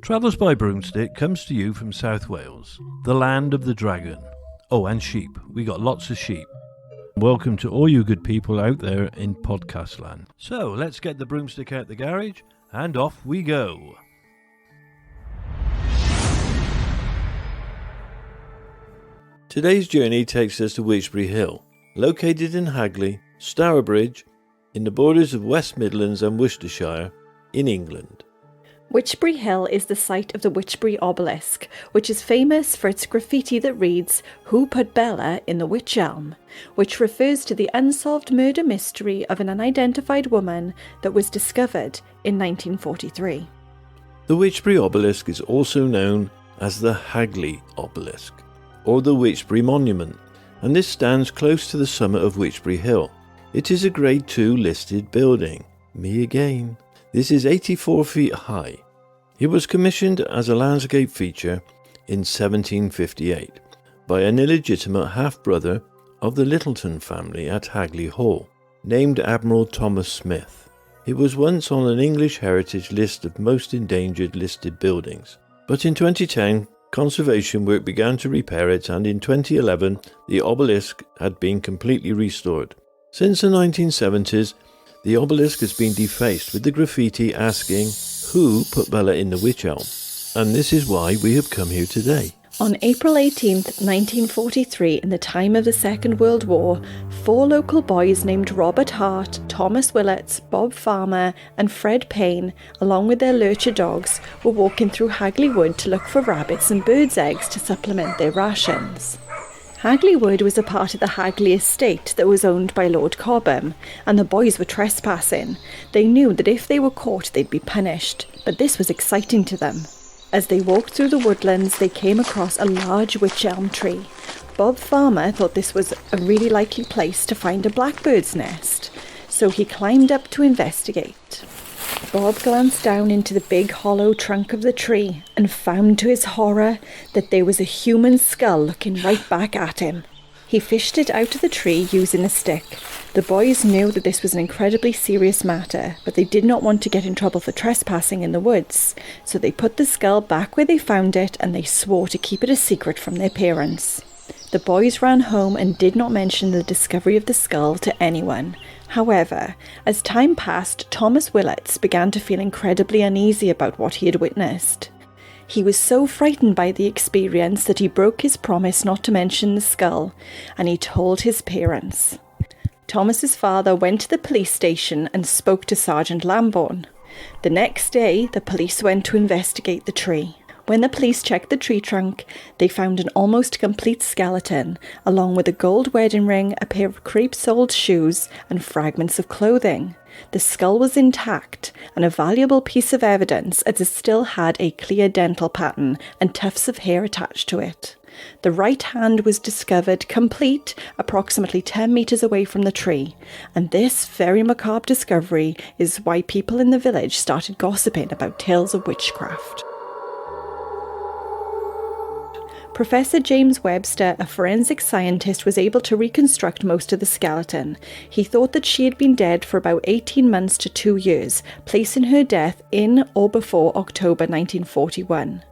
Travels by Broomstick comes to you from South Wales, the land of the dragon. Oh, and sheep. We got lots of sheep. Welcome to all you good people out there in podcast land. So, let's get the broomstick out the garage, and off we go. Today's journey takes us to Wychbury Hill, located in Hagley, Stourbridge, in the borders of West Midlands and Worcestershire, in England. Wychbury Hill is the site of the Wychbury Obelisk, which is famous for its graffiti that reads, "Who put Bella in the Wych Elm?", which refers to the unsolved murder mystery of an unidentified woman that was discovered in 1943. The Wychbury Obelisk is also known as the Hagley Obelisk, or the Wychbury Monument, and this stands close to the summit of Wychbury Hill. It is a Grade 2 listed building. Me again. This is 84 feet high. It was commissioned as a landscape feature in 1758 by an illegitimate half-brother of the Littleton family at Hagley Hall, named Admiral Thomas Smith. It was once on an English heritage list of most endangered listed buildings, but in 2010 conservation work began to repair it, and in 2011 the obelisk had been completely restored. Since the 1970s, the obelisk has been defaced with the graffiti asking, "Who put Bella in the Wych Elm?" And this is why we have come here today. On April 18th, 1943, in the time of the Second World War, 4 local boys named Robert Hart, Thomas Willets, Bob Farmer and Fred Payne, along with their lurcher dogs, were walking through Hagley Wood to look for rabbits and birds' eggs to supplement their rations. Hagley Wood was a part of the Hagley estate that was owned by Lord Cobham, and the boys were trespassing. They knew that if they were caught they'd be punished, but this was exciting to them. As they walked through the woodlands, they came across a large wych elm tree. Bob Farmer thought this was a really likely place to find a blackbird's nest, so he climbed up to investigate. Bob glanced down into the big hollow trunk of the tree and found to his horror that there was a human skull looking right back at him. He fished it out of the tree using a stick. The boys knew that this was an incredibly serious matter, but they did not want to get in trouble for trespassing in the woods, so they put the skull back where they found it and they swore to keep it a secret from their parents. The boys ran home and did not mention the discovery of the skull to anyone. However, as time passed, Thomas Willets began to feel incredibly uneasy about what he had witnessed. He was so frightened by the experience that he broke his promise not to mention the skull, and he told his parents. Thomas's father went to the police station and spoke to Sergeant Lambourne. The next day, the police went to investigate the tree. When the police checked the tree trunk, they found an almost complete skeleton, along with a gold wedding ring, a pair of crepe-soled shoes, and fragments of clothing. The skull was intact, and a valuable piece of evidence as it still had a clear dental pattern and tufts of hair attached to it. The right hand was discovered complete approximately 10 metres away from the tree, and this very macabre discovery is why people in the village started gossiping about tales of witchcraft. Professor James Webster, a forensic scientist, was able to reconstruct most of the skeleton. He thought that she had been dead for about 18 months to 2 years, placing her death in or before October 1941.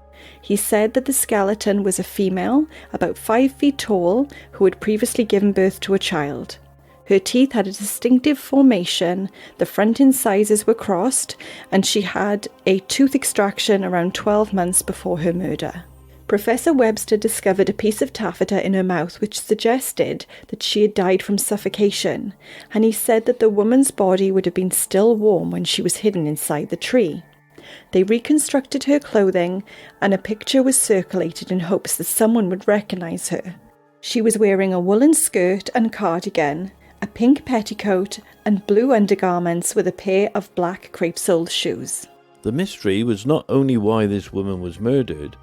He said that the skeleton was a female, about 5 feet tall, who had previously given birth to a child. Her teeth had a distinctive formation, the front incisors were crossed, and she had a tooth extraction around 12 months before her murder. Professor Webster discovered a piece of taffeta in her mouth which suggested that she had died from suffocation, and he said that the woman's body would have been still warm when she was hidden inside the tree. They reconstructed her clothing, and a picture was circulated in hopes that someone would recognise her. She was wearing a woolen skirt and cardigan, a pink petticoat, and blue undergarments with a pair of black crepe-soled shoes. The mystery was not only why this woman was murdered,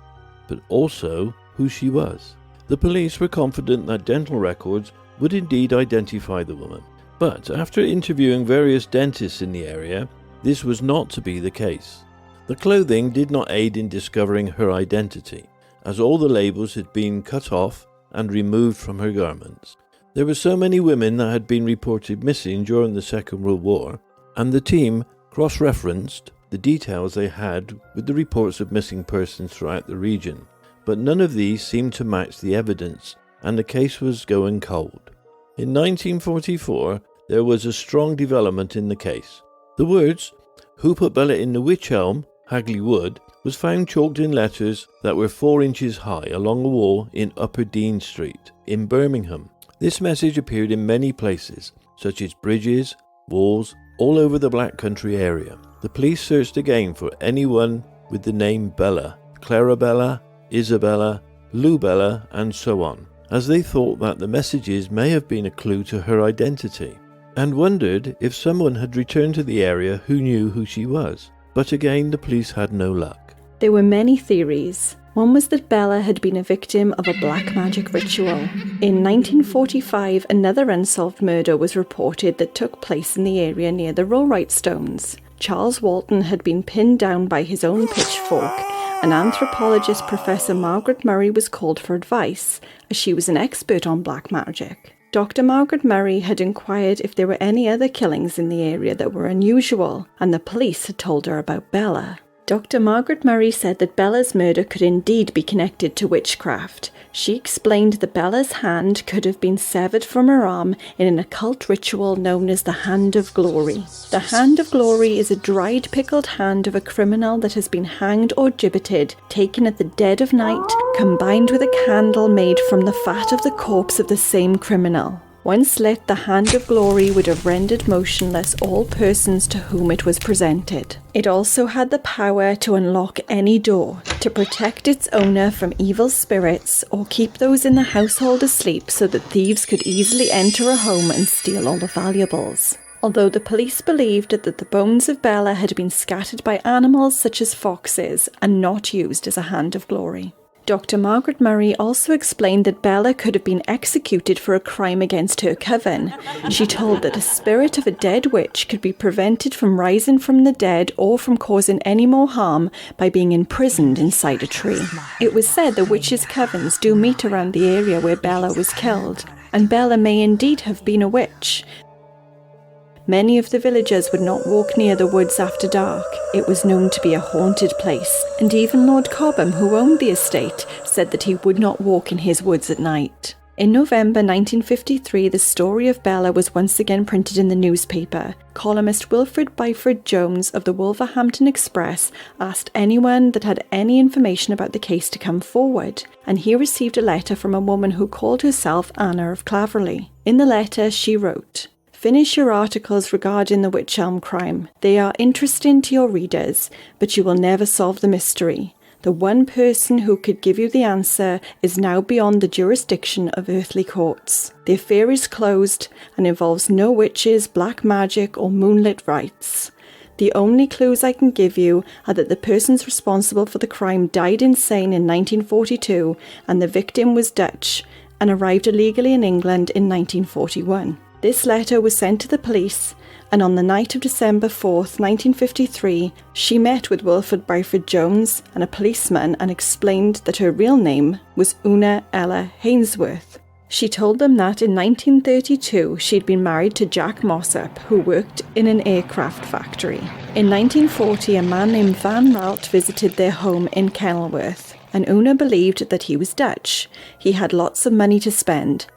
but also who she was. The police were confident that dental records would indeed identify the woman, but after interviewing various dentists in the area, this was not to be the case. The clothing did not aid in discovering her identity, as all the labels had been cut off and removed from her garments. There were so many women that had been reported missing during the Second World War, and the team cross-referenced the details they had with the reports of missing persons throughout the region, but none of these seemed to match the evidence, and the case was going cold. In 1944, there was a strong development in the case. The words, "Who put Bella in the wych elm, Hagley Wood," was found chalked in letters that were 4 inches high along a wall in Upper Dean Street in Birmingham. This message appeared in many places, such as bridges, walls, all over the Black Country area. The police searched again for anyone with the name Bella, Clarabella, Isabella, Lou Bella, and so on, as they thought that the messages may have been a clue to her identity, and wondered if someone had returned to the area who knew who she was. But again, the police had no luck. There were many theories. One was that Bella had been a victim of a black magic ritual. In 1945, another unsolved murder was reported that took place in the area near the Rollright Stones. Charles Walton had been pinned down by his own pitchfork, and anthropologist Professor Margaret Murray was called for advice, as she was an expert on black magic. Dr. Margaret Murray had inquired if there were any other killings in the area that were unusual, and the police had told her about Bella. Dr. Margaret Murray said that Bella's murder could indeed be connected to witchcraft. She explained that Bella's hand could have been severed from her arm in an occult ritual known as the Hand of Glory. The Hand of Glory is a dried pickled hand of a criminal that has been hanged or gibbeted, taken at the dead of night, combined with a candle made from the fat of the corpse of the same criminal. Once lit, the Hand of Glory would have rendered motionless all persons to whom it was presented. It also had the power to unlock any door, to protect its owner from evil spirits, or keep those in the household asleep so that thieves could easily enter a home and steal all the valuables. Although the police believed that the bones of Bella had been scattered by animals such as foxes and not used as a Hand of Glory. Dr. Margaret Murray also explained that Bella could have been executed for a crime against her coven. She told that a spirit of a dead witch could be prevented from rising from the dead or from causing any more harm by being imprisoned inside a tree. It was said that witches' covens do meet around the area where Bella was killed, and Bella may indeed have been a witch. Many of the villagers would not walk near the woods after dark. It was known to be a haunted place, and even Lord Cobham, who owned the estate, said that he would not walk in his woods at night. In November 1953, the story of Bella was once again printed in the newspaper. Columnist Wilfred Byford Jones of the Wolverhampton Express asked anyone that had any information about the case to come forward, and he received a letter from a woman who called herself Anna of Claverley. In the letter, she wrote, "Finish your articles regarding the Wych Elm crime. They are interesting to your readers, but you will never solve the mystery. The one person who could give you the answer is now beyond the jurisdiction of earthly courts. The affair is closed and involves no witches, black magic, or moonlit rites. The only clues I can give you are that the persons responsible for the crime died insane in 1942 and the victim was Dutch and arrived illegally in England in 1941. This letter was sent to the police, and on the night of December 4th, 1953, she met with Wilfred Byford Jones and a policeman and explained that her real name was Una Ella Hainsworth. She told them that in 1932 she'd been married to Jack Mossop, who worked in an aircraft factory. In 1940, a man named Van Raalte visited their home in Kenilworth, and Una believed that he was Dutch. He had lots of money to spend.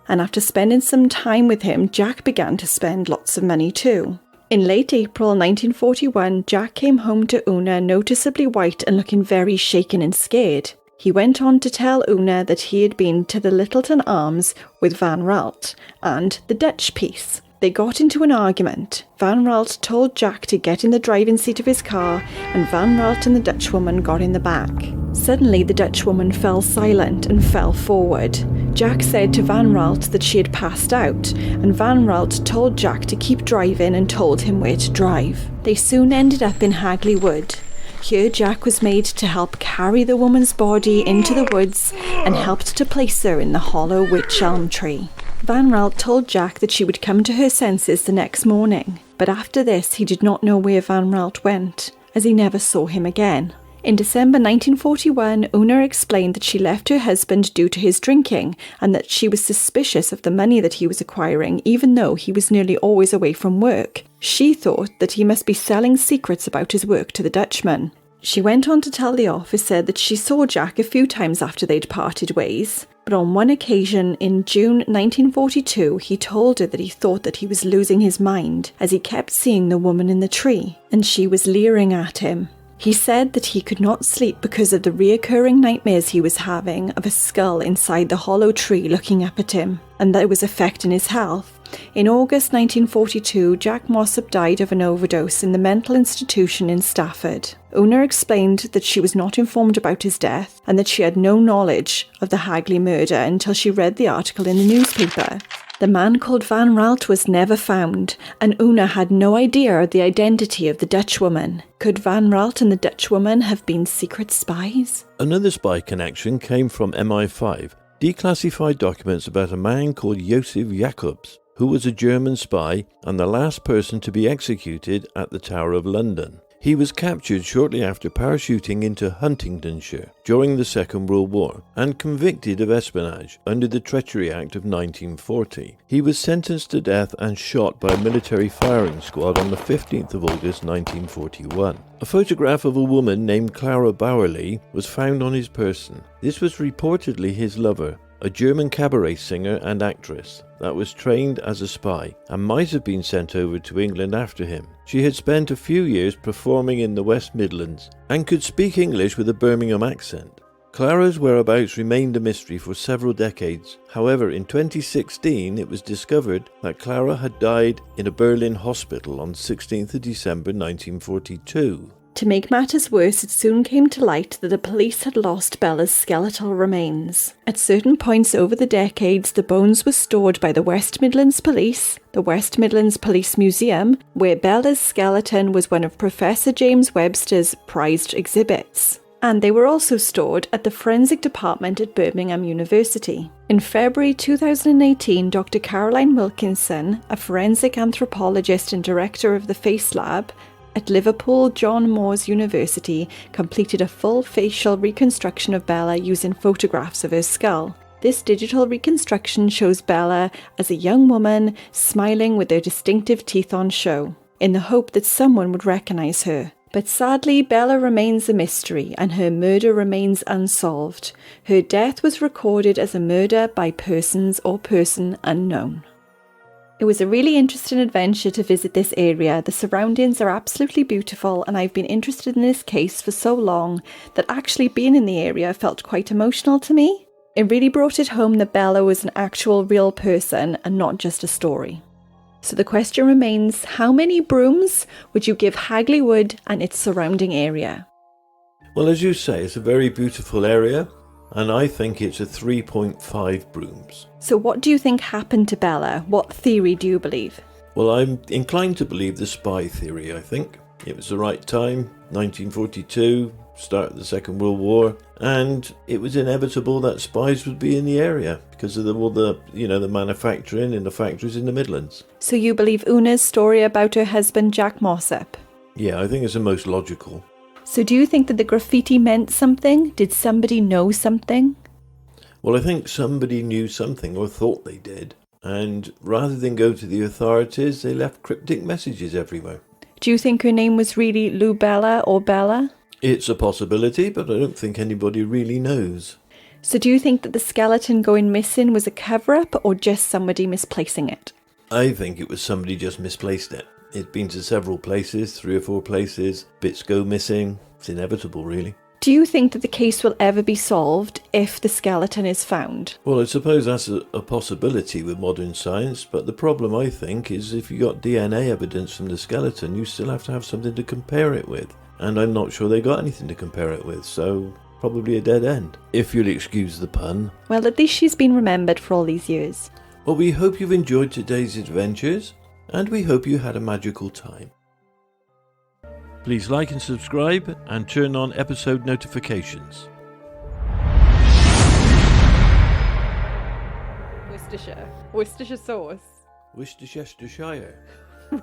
And after spending some time with him, Jack began to spend lots of money too. In late April 1941, Jack came home to Una noticeably white and looking very shaken and scared. He went on to tell Una that he had been to the Littleton Arms with Van Raalte and the Dutch piece. They got into an argument. Van Raalte told Jack to get in the driving seat of his car, and Van Raalte and the Dutch woman got in the back. Suddenly, the Dutch woman fell silent and fell forward. Jack said to Van Raalte that she had passed out, and Van Raalte told Jack to keep driving and told him where to drive. They soon ended up in Hagley Wood. Here, Jack was made to help carry the woman's body into the woods and helped to place her in the hollow wych elm tree. Van Raalte told Jack that she would come to her senses the next morning, but after this he did not know where Van Raalte went, as he never saw him again. In December 1941, Una explained that she left her husband due to his drinking and that she was suspicious of the money that he was acquiring, even though he was nearly always away from work. She thought that he must be selling secrets about his work to the Dutchman. She went on to tell the officer that she saw Jack a few times after they'd parted ways, but on one occasion in June 1942, he told her that he thought that he was losing his mind as he kept seeing the woman in the tree, and she was leering at him. He said that he could not sleep because of the reoccurring nightmares he was having of a skull inside the hollow tree looking up at him, and that it was affecting his health. In August 1942, Jack Mossop died of an overdose in the mental institution in Stafford. Una explained that she was not informed about his death and that she had no knowledge of the Hagley murder until she read the article in the newspaper. The man called Van Raalte was never found, and Una had no idea of the identity of the Dutchwoman. Could Van Raalte and the Dutchwoman have been secret spies? Another spy connection came from MI5, declassified documents about a man called Josef Jacobs, who was a German spy and the last person to be executed at the Tower of London. He was captured shortly after parachuting into Huntingdonshire during the Second World War and convicted of espionage under the Treachery Act of 1940. He was sentenced to death and shot by a military firing squad on the 15th of August 1941. A photograph of a woman named Clara Bauerle was found on his person. This was reportedly his lover, a German cabaret singer and actress that was trained as a spy and might have been sent over to England after him. She had spent a few years performing in the West Midlands and could speak English with a Birmingham accent. Clara's whereabouts remained a mystery for several decades. However, in 2016 it was discovered that Clara had died in a Berlin hospital on 16th of December 1942. To make matters worse, it soon came to light that the police had lost Bella's skeletal remains. At certain points over the decades, the bones were stored by the West Midlands Police, the West Midlands Police Museum, where Bella's skeleton was one of Professor James Webster's prized exhibits. And they were also stored at the Forensic Department at Birmingham University. In February 2018, Dr. Caroline Wilkinson, a forensic anthropologist and director of the Face Lab, at Liverpool John Moores University, completed a full facial reconstruction of Bella using photographs of her skull. This digital reconstruction shows Bella as a young woman smiling with her distinctive teeth on show, in the hope that someone would recognise her. But sadly, Bella remains a mystery and her murder remains unsolved. Her death was recorded as a murder by persons or person unknown. It was a really interesting adventure to visit this area. The surroundings are absolutely beautiful, and I've been interested in this case for so long that actually being in the area felt quite emotional to me. It really brought it home that Bella was an actual real person and not just a story. So the question remains, how many brooms would you give Hagley Wood and its surrounding area? Well, as you say, it's a very beautiful area, and I think it's a 3.5 brooms. So what do you think happened to Bella? What theory do you believe? Well, I'm inclined to believe the spy theory, I think. It was the right time, 1942, start of the Second World War, and it was inevitable that spies would be in the area because of all the manufacturing in the factories in the Midlands. So you believe Una's story about her husband Jack Mossop? Yeah, I think it's the most logical. So do you think that the graffiti meant something? Did somebody know something? Well, I think somebody knew something or thought they did, and rather than go to the authorities, they left cryptic messages everywhere. Do you think her name was really Lou Bella or Bella? It's a possibility, but I don't think anybody really knows. So do you think that the skeleton going missing was a cover-up or just somebody misplacing it? I think it was somebody just misplaced it. It's been to several places, 3 or 4 places, bits go missing. It's inevitable, really. Do you think that the case will ever be solved if the skeleton is found? Well, I suppose that's a possibility with modern science, but the problem, I think, is if you got DNA evidence from the skeleton, you still have to have something to compare it with. And I'm not sure they got anything to compare it with, so probably a dead end, if you'll excuse the pun. Well, at least she's been remembered for all these years. Well, we hope you've enjoyed today's adventures, and we hope you had a magical time. Please like and subscribe, and turn on episode notifications. Worcestershire sauce. Worcestershire.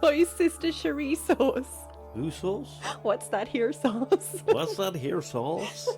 Roy's sister Cherie sauce. Who sauce? What's that here sauce? What's that here sauce?